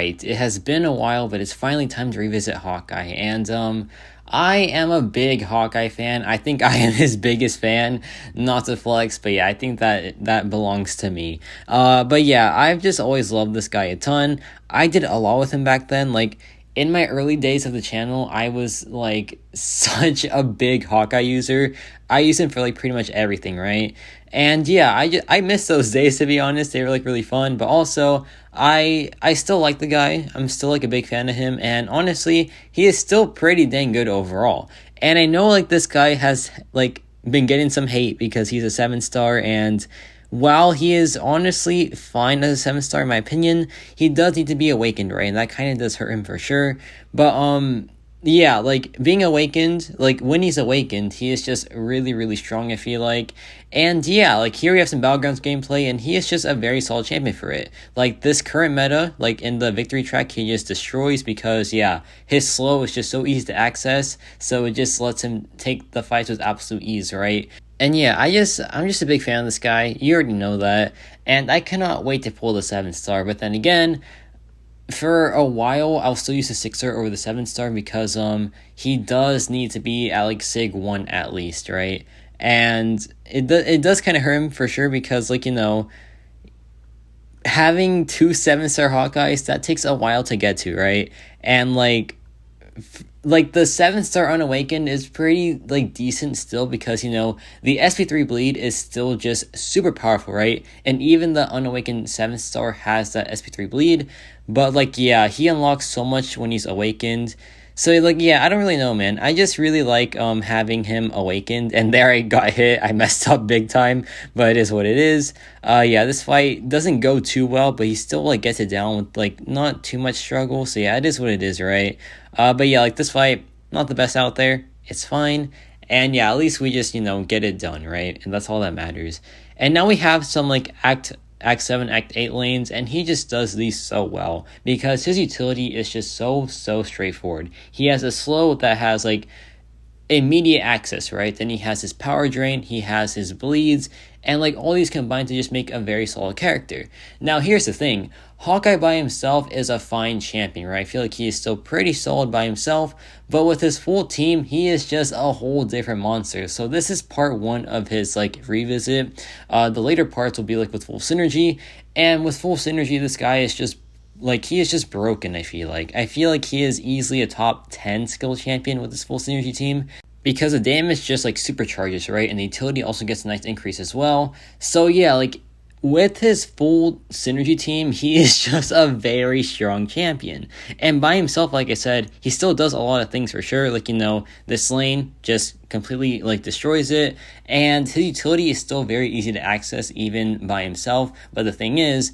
right. It has been a while, but it's finally time to revisit Hawkeye. And I am a big Hawkeye fan. I think I am his biggest fan. Not to flex, but yeah, I think that belongs to me. But yeah, I've just always loved this guy a ton. I did a lot with him back then. Like in my early days of the channel, I was like such a big Hawkeye user. I used him for like pretty much everything, right? And yeah, I miss those days, to be honest. They were like really fun, but also I still like the guy. I'm still like a big fan of him, and honestly, he is still pretty dang good overall. And I know like this guy has like been getting some hate because he's a 7-star, and while he is honestly fine as a 7-star in my opinion, he does need to be awakened, right? And that kind of does hurt him for sure. But yeah, like being awakened, like when he's awakened, he is just really, really strong, I feel like. And yeah, like here we have some Battlegrounds gameplay, and he is just a very solid champion for it. Like this current meta, like in the victory track, he just destroys because yeah, his slow is just so easy to access, so it just lets him take the fights with absolute ease, right? And yeah, I'm just a big fan of this guy. You already know that. And I cannot wait to pull the 7-star, but then again, for a while, I'll still use the 6-star over the 7-star because he does need to be at like Sig 1 at least, right? And it does kind of hurt him for sure because, like, you know, having 2 7-star Hawkeyes, that takes a while to get to, right? And like the 7-star Unawakened is pretty like decent still because, you know, the SP3 bleed is still just super powerful, right? And even the Unawakened 7-star has that SP3 bleed, but like yeah, he unlocks so much when he's awakened. So like yeah, I don't really know, man. I just really like having him awakened, and there I got hit. I messed up big time, but it is what it is. Yeah, this fight doesn't go too well, but he still like gets it down with like not too much struggle. So yeah, it is what it is, right? But yeah, like this fight, not the best out there. It's fine. And yeah, at least we just, you know, get it done, right? And that's all that matters. And now we have some like Act 7, Act 8 lanes, and he just does these so well because his utility is just so straightforward. He has a slow that has like immediate access, right? Then he has his power drain, he has his bleeds, and like all these combine to just make a very solid character. Now here's the thing, Hawkeye by himself is a fine champion, right? I feel like he is still pretty solid by himself, but with his full team, he is just a whole different monster. So this is part 1 of his like revisit. The later parts will be like with full synergy, and with full synergy, this guy is just like, he is just broken, I feel like. I feel like he is easily a top 10 skill champion with his full synergy team because the damage just like supercharges, right? And the utility also gets a nice increase as well. So yeah, like with his full synergy team, he is just a very strong champion. And by himself, like I said, he still does a lot of things for sure. Like, you know, this lane just completely like destroys it. And his utility is still very easy to access even by himself. But the thing is,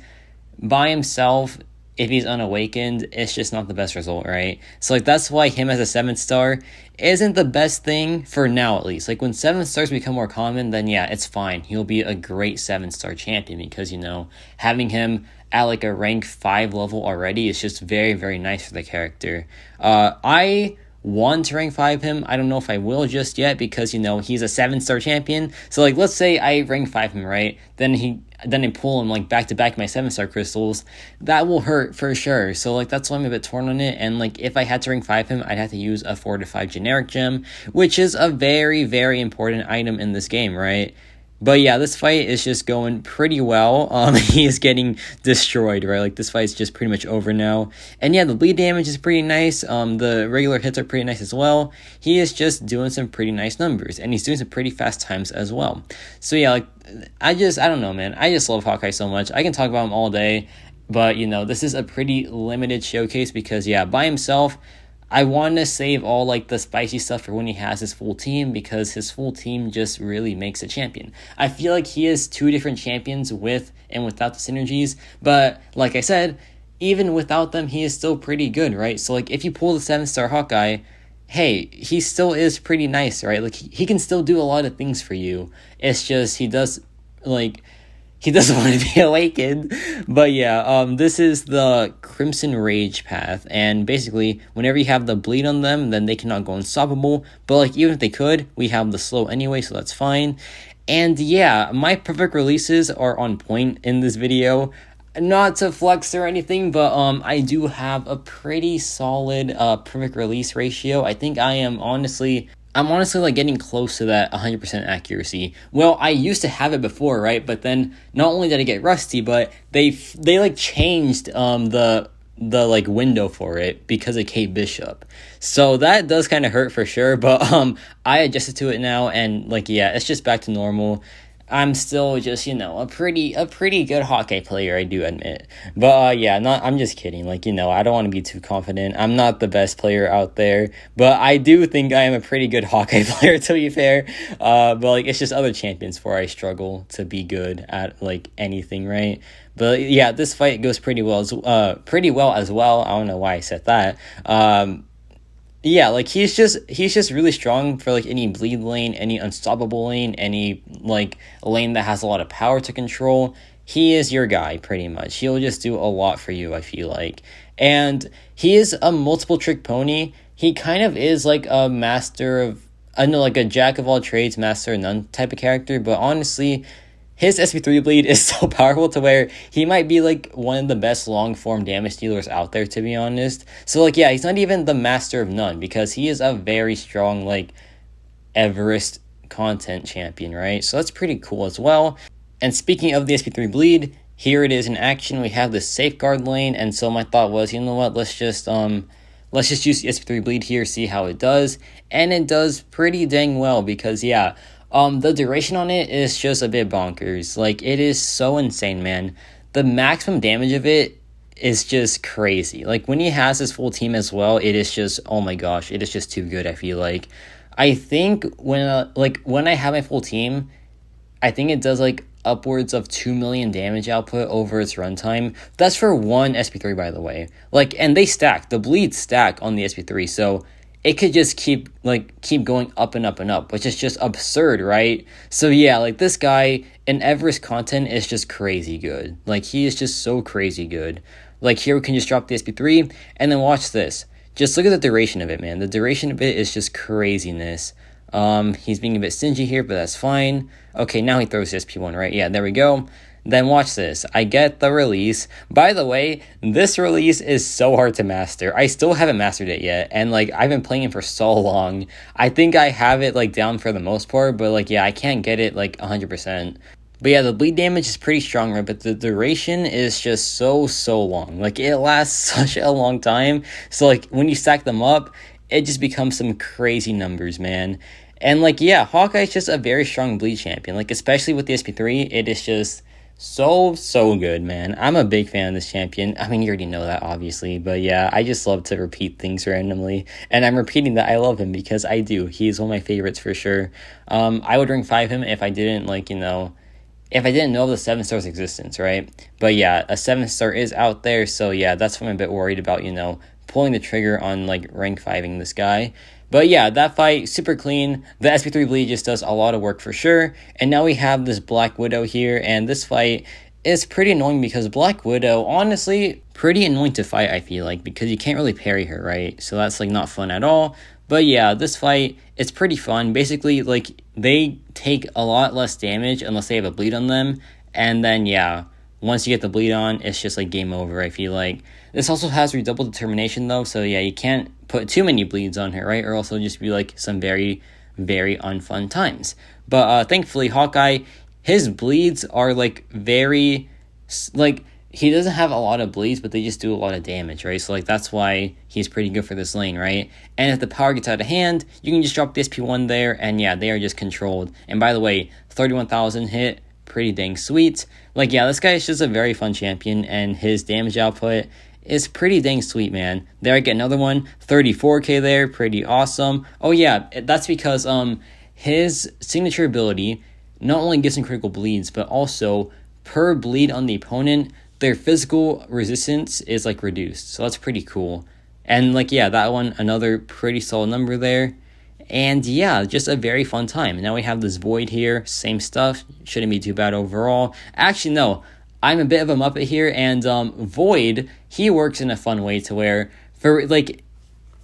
by himself, if he's unawakened, it's just not the best result, right? So like that's why him as a 7-star isn't the best thing for now, at least. Like when 7-stars become more common, then yeah, it's fine. He'll be a great 7-star champion because, you know, having him at like a rank 5 level already is just very, very nice for the character. I want to rank 5 him. I don't know if I will just yet because, you know, he's a 7-star champion. So like let's say I rank 5 him, right? Then I pull him like back to back my 7-star crystals. That will hurt for sure. So like that's why I'm a bit torn on it. And like if I had to rank 5 him, I'd have to use a 4 to 5 generic gem, which is a very, very important item in this game, right? But yeah, this fight is just going pretty well. He is getting destroyed, right? Like this fight is just pretty much over now. And yeah, the bleed damage is pretty nice. The regular hits are pretty nice as well. He is just doing some pretty nice numbers, and he's doing some pretty fast times as well. So yeah, like I don't know, man. I just love Hawkeye so much. I can talk about him all day, but you know, this is a pretty limited showcase because yeah, by himself, I want to save all like the spicy stuff for when he has his full team because his full team just really makes a champion. I feel like he is 2 different champions with and without the synergies, but like I said, even without them, he is still pretty good, right? So like if you pull the 7-star Hawkeye, hey, he still is pretty nice, right? Like he can still do a lot of things for you. It's just he doesn't want to be awakened. But yeah, this is the Crimson Rage path, and basically whenever you have the bleed on them, then they cannot go unstoppable. But like even if they could, we have the slow anyway, so that's fine. And yeah, my perfect releases are on point in this video. not to flex or anything, but I do have a pretty solid perfect release ratio. I think I'm honestly like getting close to that 100% accuracy. Well, I used to have it before, right? But then not only did I get rusty, but they like changed the like window for it because of Kate Bishop. So that does kind of hurt for sure, but I adjusted to it now, and like yeah, it's just back to normal. I'm still just, a pretty good Hawkeye player, I do admit. But yeah, not I'm just kidding. Like, I don't want to be too confident. I'm not the best player out there, but I do think I am a pretty good Hawkeye player, to be fair. But like it's just other champions where I struggle to be good at like anything, right? But yeah, this fight goes pretty well as well. I don't know why I said that. Yeah, like he's just really strong for like any bleed lane, any unstoppable lane, any like lane that has a lot of power to control. He is your guy pretty much. He'll just do a lot for you, I feel like. And he is a multiple trick pony. He kind of is like a master of I know like a jack of all trades, master of none type of character, but honestly, his SP3 bleed is so powerful to where he might be like one of the best long form damage dealers out there, to be honest. So like yeah, he's not even the master of none because he is a very strong like Everest content champion, right? So that's pretty cool as well. And speaking of the SP3 bleed, here it is in action. We have the safeguard lane, and so my thought was, you know what, let's just use the SP3 bleed here, see how it does. And it does pretty dang well because yeah, the duration on it is just a bit bonkers. Like, it is so insane, man. The maximum damage of it is just crazy. Like, when he has his full team as well, it is just, oh my gosh, it is just too good, I feel like. I think when I have my full team, I think it does, like, upwards of 2 million damage output over its runtime. That's for one SP3, by the way. Like, and they stack. The bleeds stack on the SP3, so it could just keep going up and up and up, which is just absurd, right? So yeah, like this guy in Everest content is just crazy good. Like he is just so crazy good. Like here we can just drop the SP3 and then watch this. Just look at the duration of it, man. The duration of it is just craziness. He's being a bit stingy here, but that's fine. Okay, now he throws SP1, right? Yeah, there we go. Then watch this. I get the release. By the way, this release is so hard to master. I still haven't mastered it yet. And like I've been playing it for so long. I think I have it like down for the most part, but like yeah, I can't get it like 100%. But yeah, the bleed damage is pretty strong, right? But the duration is just so long. Like it lasts such a long time. So like when you stack them up, it just becomes some crazy numbers, man. And like yeah, Hawkeye's just a very strong bleed champion. Like especially with the SP3, it is just so good, man. I'm a big fan of this champion. I mean, you already know that, obviously, but yeah, I just love to repeat things randomly, and I'm repeating that I love him because I do. He's one of my favorites for sure. I would rank 5 him if I didn't if I didn't know of the 7-star's existence, right? But yeah, a 7-star is out there, so yeah, that's what I'm a bit worried about, pulling the trigger on like rank 5ing this guy. But yeah, that fight, super clean. The SP3 bleed just does a lot of work for sure. And now we have this Black Widow here, and this fight is pretty annoying because Black Widow, honestly, pretty annoying to fight, I feel like, because you can't really parry her, right? So that's like not fun at all. But yeah, this fight is pretty fun. Basically, like, they take a lot less damage unless they have a bleed on them. And then, yeah, once you get the bleed on, it's just like game over, I feel like. This also has redoubled determination though, so yeah, you can't put too many bleeds on her, right? Or else it'll just be like some very, very unfun times. But thankfully, Hawkeye, his bleeds are like very, like, he doesn't have a lot of bleeds, but they just do a lot of damage, right? So like that's why he's pretty good for this lane, right? And if the power gets out of hand, you can just drop the SP1 there, and yeah, they are just controlled. And by the way, 31,000 hit, pretty dang sweet. Like yeah, this guy is just a very fun champion, and his damage output is pretty dang sweet, man. There I get another one, 34k there, pretty awesome. Oh yeah, that's because his signature ability not only gives him critical bleeds, but also per bleed on the opponent, their physical resistance is like reduced. So that's pretty cool. And like yeah, that one, another pretty solid number there. And yeah, just a very fun time. Now we have this Void here, same stuff, shouldn't be too bad overall. Actually, no, I'm a bit of a Muppet here, and Void, he works in a fun way to where, for like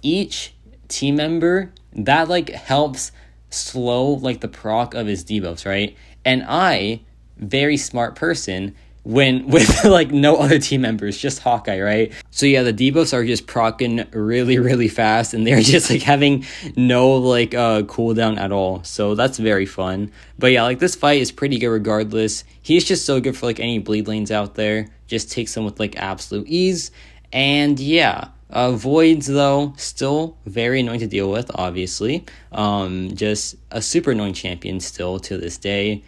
each team member, that like helps slow like the proc of his debuffs, right? And I, very smart person, when with like no other team members, just Hawkeye, right? So yeah, the debuffs are just procking really, really fast, and they're just like having no like cooldown at all. So that's very fun. But yeah, like this fight is pretty good regardless. He's just so good for like any bleed lanes out there. Just takes them with like absolute ease. And yeah, Voids though, still very annoying to deal with, obviously. Just a super annoying champion still to this day.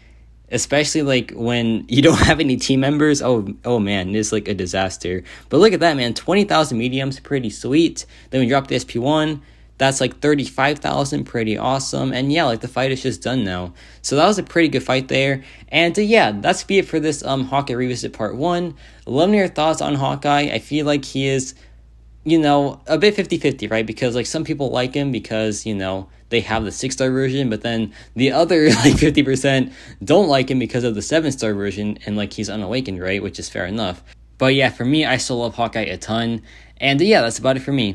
Especially like when you don't have any team members. Oh man, it's like a disaster. But look at that, man. 20,000 mediums, pretty sweet. Then we drop the SP1. That's like 35,000, pretty awesome. And yeah, like the fight is just done now. So that was a pretty good fight there. And yeah, that's be it for this Hawkeye Revisit Part 1. Let me know your thoughts on Hawkeye. I feel like he is, you know, a bit 50-50, right? Because like some people like him because, you know, they have the 6-star version, but then the other like 50% don't like him because of the 7-star version, and like he's unawakened, right? Which is fair enough. But yeah, for me, I still love Hawkeye a ton. And yeah, that's about it for me.